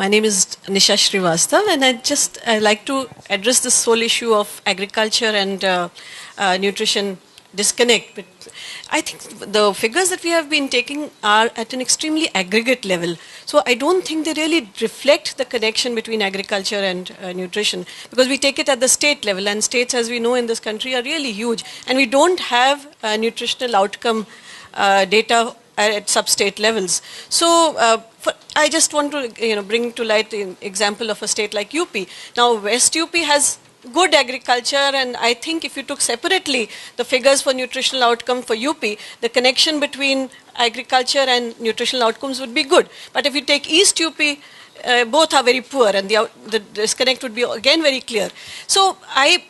My name is Nisha Srivastav, and I like to address this whole issue of agriculture and nutrition disconnect. But I think the figures that we have been taking are at an extremely aggregate level. So I don't think they really reflect the connection between agriculture and nutrition, because we take it at the state level, and states, as we know in this country, are really huge, and we don't have nutritional outcome data at sub-state levels. So I just want to bring to light the example of a state like UP. Now West UP has good agriculture, and I think if you took separately the figures for nutritional outcome for UP, the connection between agriculture and nutritional outcomes would be good. But if you take East UP, both are very poor, and the disconnect would be again very clear. So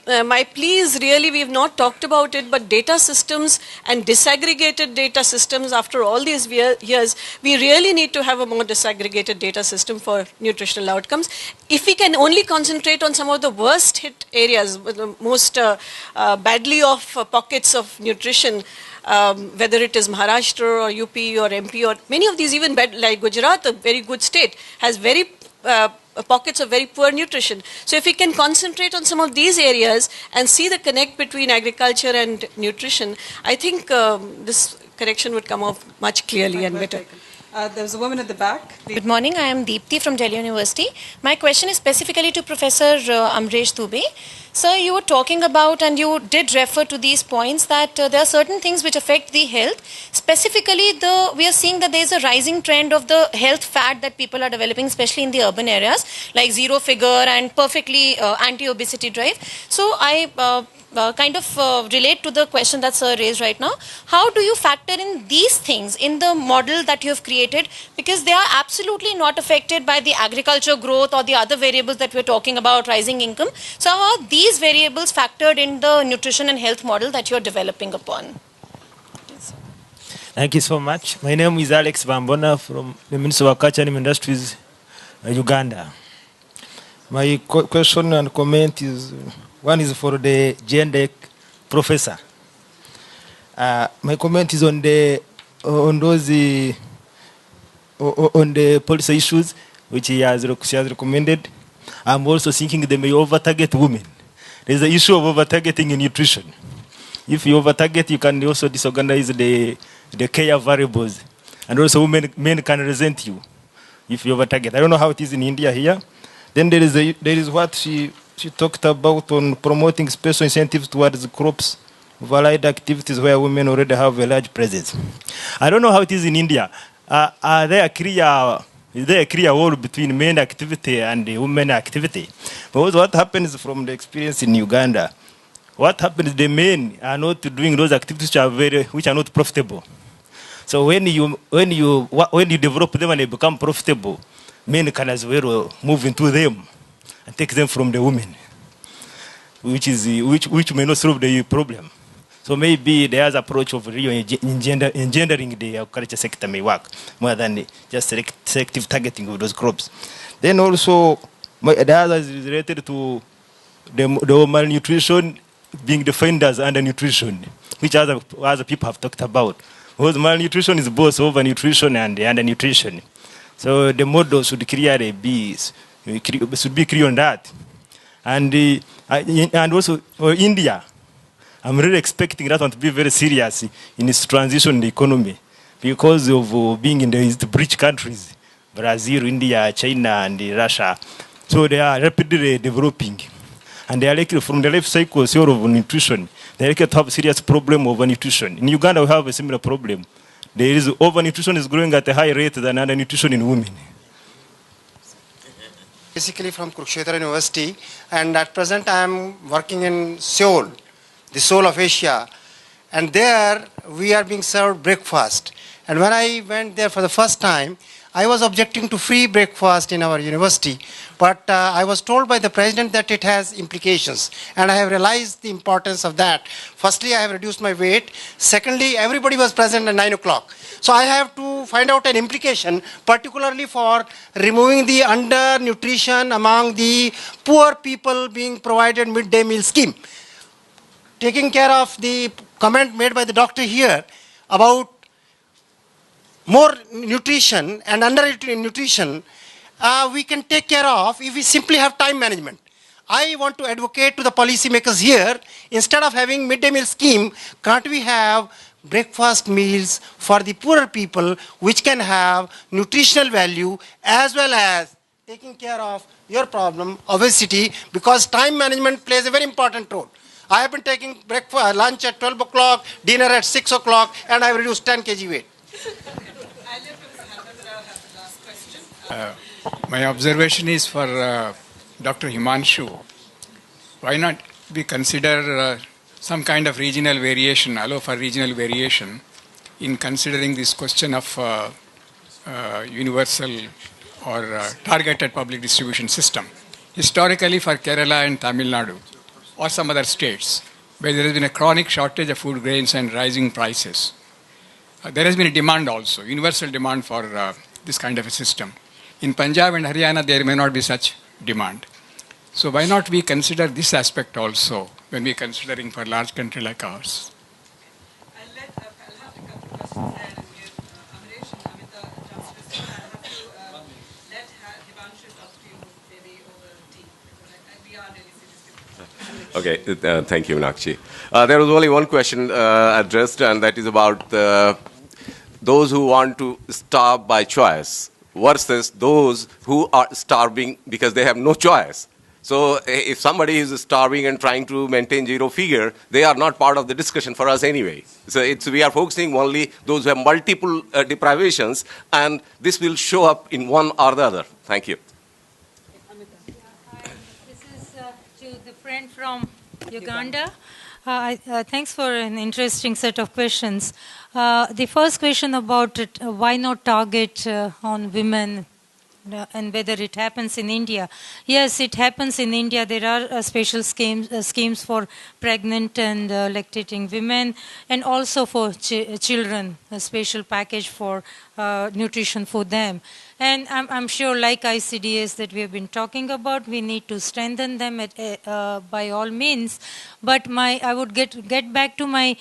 my plea is really, we have not talked about it, but data systems and disaggregated data systems, after all these years, we really need to have a more disaggregated data system for nutritional outcomes. If we can only concentrate on some of the worst hit areas, the most badly off pockets of nutrition, whether it is Maharashtra or UP or MP or many of these, even like Gujarat, a very good state, has very pockets of very poor nutrition. So if we can concentrate on some of these areas and see the connect between agriculture and nutrition, I think this correction would come off much clearly and better. There's a woman at the back. Good morning, I am Deepthi from Delhi University. My question is specifically to Professor Amresh Dubey. Sir, you were talking about, and you did refer to these points, that there are certain things which affect the health. Specifically, we are seeing that there is a rising trend of the health fad that people are developing, especially in the urban areas, like zero figure and perfectly anti-obesity drive. So I relate to the question that Sir raised right now. How do you factor in these things in the model that you have created? Because they are absolutely not affected by the agriculture growth or the other variables that we're talking about, rising income. So how are these variables factored in the nutrition and health model that you're developing upon? Yes. Thank you so much. My name is Alex Bambona from the Ministry of Agriculture and Industries, Uganda. My question and comment is, one is for the gender professor. My comment is on the policy issues which she has recommended. I'm also thinking they may over-target women. There's the issue of over-targeting in nutrition. If you over-target, you can also disorganize the care variables, and also men can resent you if you over-target. I don't know how it is in India here. Then there is what she talked about on promoting special incentives towards crops of allied activities where women already have a large presence. I don't know how it is in India. Is there a clear wall between men activity and women activity? Because what happens from the experience in Uganda, what happens, the men are not doing those activities which are not profitable. So when you develop them and they become profitable, men can as well move into them and take them from the women, which may not solve the problem. So maybe the other approach of engendering the agriculture sector may work more than just selective targeting of those crops. Then also, the other is related to the malnutrition being defined as undernutrition, which other people have talked about. Because malnutrition is both overnutrition and undernutrition. So the model should clearly be clear on that. And also for India, I'm really expecting that one to be very serious in its transition in the economy because of being in the rich countries, Brazil, India, China, and Russia. So they are rapidly developing. And they are likely, from the life cycle of nutrition, they are likely to have a serious problem of nutrition. In Uganda, we have a similar problem. There is overnutrition is growing at a higher rate than undernutrition in women. Basically from Kurukshetra University, and at present I am working in Seoul, the Seoul of Asia, and there we are being served breakfast. And when I went there for the first time, I was objecting to free breakfast in our university, but I was told by the president that it has implications, and I have realized the importance of that. Firstly, I have reduced my weight. Secondly, everybody was present at 9 o'clock. So I have to find out an implication, particularly for removing the undernutrition among the poor people being provided midday meal scheme. Taking care of the comment made by the doctor here about more nutrition and undernutrition, we can take care of if we simply have time management. I want to advocate to the policymakers here, instead of having midday meal scheme, can't we have breakfast meals for the poorer people which can have nutritional value as well as taking care of your problem, obesity, because time management plays a very important role. I have been taking breakfast, lunch at 12 o'clock, dinner at 6 o'clock, and I have reduced 10 kg weight. My observation is for Dr. Himanshu. Why not we consider some kind of regional variation, allow for regional variation in considering this question of universal or targeted public distribution system. Historically, for Kerala and Tamil Nadu or some other states where there has been a chronic shortage of food grains and rising prices, there has been a demand also, universal demand for this kind of a system. In Punjab and Haryana, there may not be such demand. So why not we consider this aspect also when we are considering for a large country like ours? I'll have to come to questions there and give Amresh and Amita a chance to speak. I'll have to let Himanshu talk to you maybe over tea, because we are really serious. Okay, thank you, Meenakshi. There was only one question addressed, and that is about those who want to starve by choice versus those who are starving because they have no choice. So if somebody is starving and trying to maintain zero figure, they are not part of the discussion for us anyway. So we are focusing only those who have multiple deprivations, and this will show up in one or the other. Thank you. This is to the friend from Uganda. Thanks for an interesting set of questions. The first question about why not target on women and whether it happens in India. Yes, it happens in India. There are special schemes for pregnant and lactating women, and also for children, a special package for nutrition for them. And I'm sure, like ICDS that we have been talking about, we need to strengthen them by all means. But I would get back to my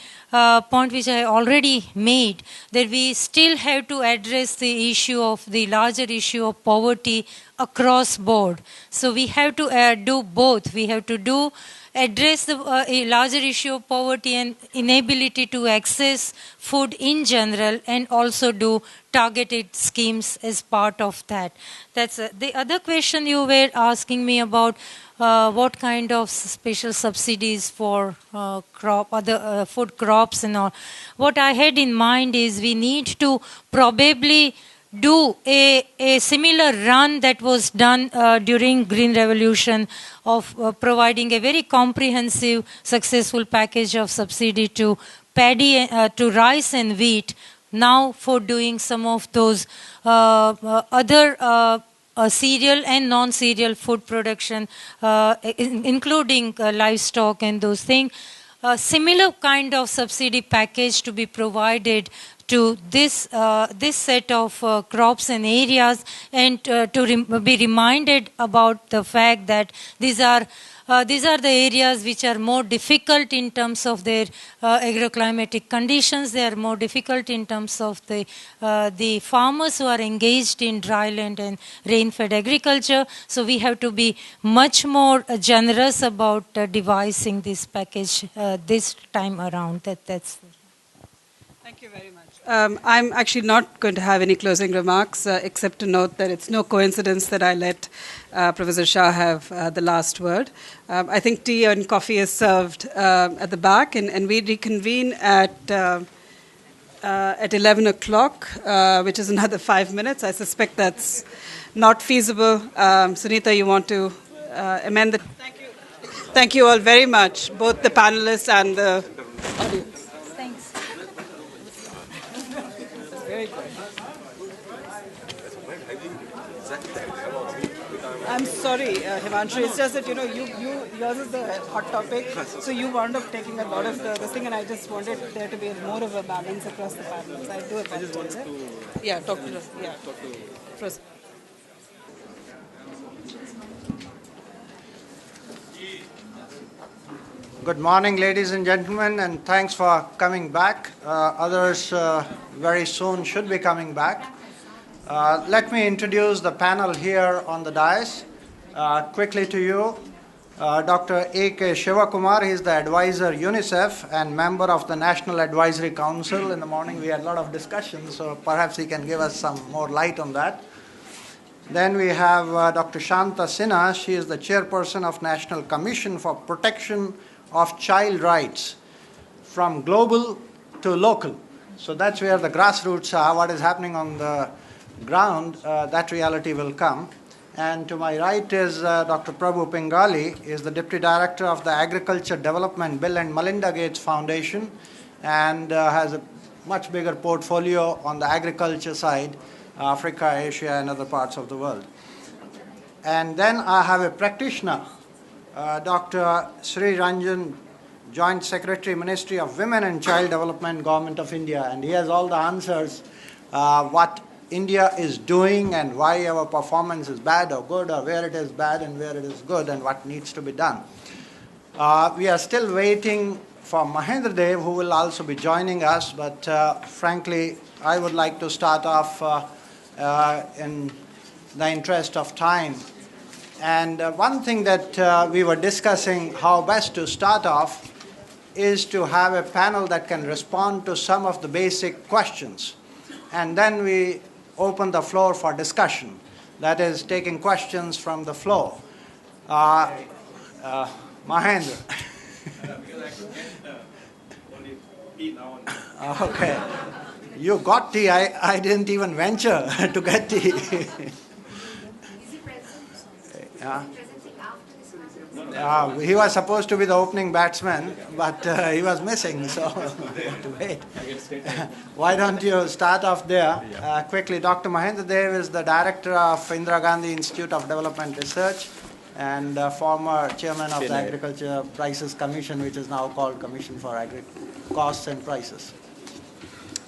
point which I already made, that we still have to address the issue of the larger issue of poverty across board. So we have to do both. We have to address the a larger issue of poverty and inability to access food in general, and also do targeted schemes as part of that. That's the other question you were asking me about. What kind of special subsidies for other food crops and all. What I had in mind is we need to probably do a similar run that was done during Green Revolution of providing a very comprehensive, successful package of subsidy to paddy, to rice and wheat, now for doing some of those other cereal and non-cereal food production, including livestock and those things. A similar kind of subsidy package to be provided to this set of crops and areas, and to be reminded about the fact that these are the areas which are more difficult in terms of their agroclimatic conditions. They are more difficult in terms of the farmers who are engaged in dryland and rain-fed agriculture. So we have to be much more generous about devising this package this time around. That's. Thank you very much. I'm actually not going to have any closing remarks, except to note that it's no coincidence that I let Professor Shah have the last word. I think tea and coffee is served at the back, and we reconvene at 11 o'clock, which is another 5 minutes. I suspect that's not feasible. Sunita, you want to amend the... Thank you. Thank you all very much, both the panelists and the audience. Thanks. Very good. I'm sorry, Himanshu. It's just that yours is the hot topic, so you wound up taking a lot of this thing, and I just wanted there to be more of a balance across the panels. I do apologize. Yeah, talk to us. Yeah, first. Good morning, ladies and gentlemen, and thanks for coming back. Others very soon should be coming back. Let me introduce the panel here on the dais. Quickly to you, Dr. A.K. Shivakumar, he is the advisor UNICEF and member of the National Advisory Council. In the morning we had a lot of discussions, so perhaps he can give us some more light on that. Then we have Dr. Shanta Sinha. She is the chairperson of National Commission for Protection of Child Rights, from global to local. So that's where the grassroots are, what is happening on the ground, that reality will come. And to my right is Dr. Prabhu Pingali, is the Deputy Director of the Agriculture Development Bill and Melinda Gates Foundation, and has a much bigger portfolio on the agriculture side, Africa, Asia, and other parts of the world. And then I have a practitioner, Dr. Sri Ranjan, Joint Secretary, Ministry of Women and Child Development, Government of India, and he has all the answers what India is doing and why our performance is bad or good, or where it is bad and where it is good, and what needs to be done. We are still waiting for Mahendra Dev, who will also be joining us, but frankly, I would like to start off in the interest of time. And one thing that we were discussing how best to start off is to have a panel that can respond to some of the basic questions. And then we open the floor for discussion, that is taking questions from the floor. Mahendra. Okay. You got tea. I didn't even venture to get tea. Yeah. He was supposed to be the opening batsman, but he was missing, so we have to wait. Why don't you start off there quickly? Dr. Mahendra Dev is the director of Indira Gandhi Institute of Development Research and former chairman of the Agriculture Prices Commission, which is now called Commission for Costs and Prices.